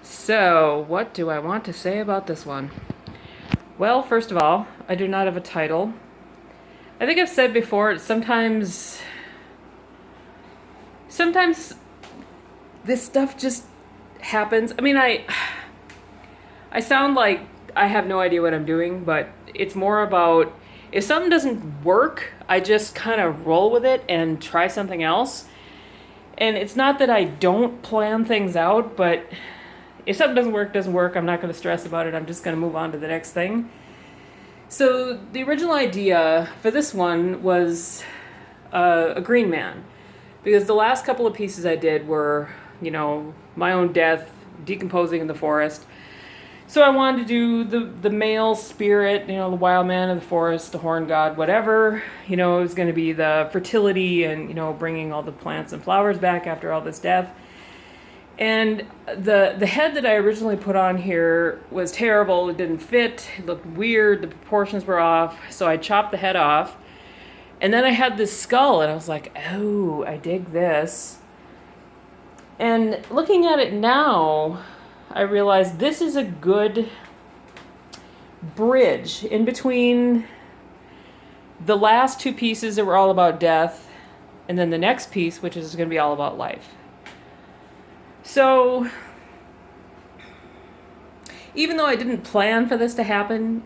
So, what do I want to say about this one? Well, first of all, I do not have a title. I think I've said before, sometimes this stuff just happens. I mean, I sound like I have no idea what I'm doing, but it's more about if something doesn't work, I just kind of roll with it and try something else. And it's not that I don't plan things out, but if something doesn't work. I'm not going to stress about it. I'm just going to move on to the next thing. So the original idea for this one was a green man, because the last couple of pieces I did were, my own death, decomposing in the forest. So I wanted to do the male spirit, the wild man of the forest, the horn god, whatever. It was going to be the fertility and, bringing all the plants and flowers back after all this death. And the head that I originally put on here was terrible. It didn't fit. It looked weird. The proportions were off. So I chopped the head off. And then I had this skull, and I was like, oh, I dig this. And looking at it now, I realized this is a good bridge in between the last two pieces that were all about death, and then the next piece, which is going to be all about life. So, even though I didn't plan for this to happen,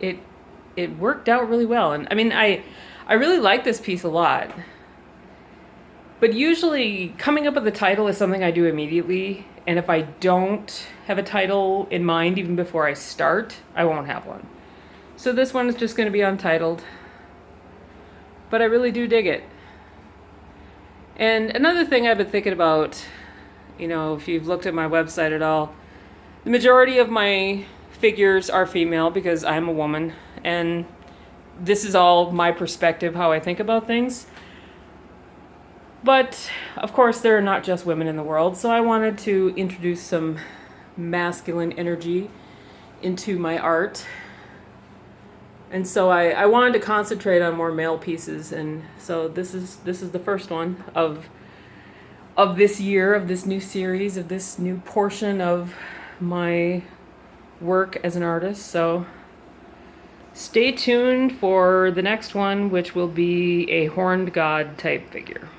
it worked out really well. And I mean, I really like this piece a lot. But usually, coming up with a title is something I do immediately. And if I don't have a title in mind even before I start, I won't have one. So this one is just going to be Untitled. But I really do dig it. And another thing I've been thinking about, if you've looked at my website at all, the majority of my figures are female because I'm a woman, and this is all my perspective, how I think about things. But, of course, there are not just women in the world, so I wanted to introduce some masculine energy into my art. And so I wanted to concentrate on more male pieces, and so this is the first one of this year, of this new series, of this new portion of my work as an artist. So stay tuned for the next one, which will be a horned god type figure.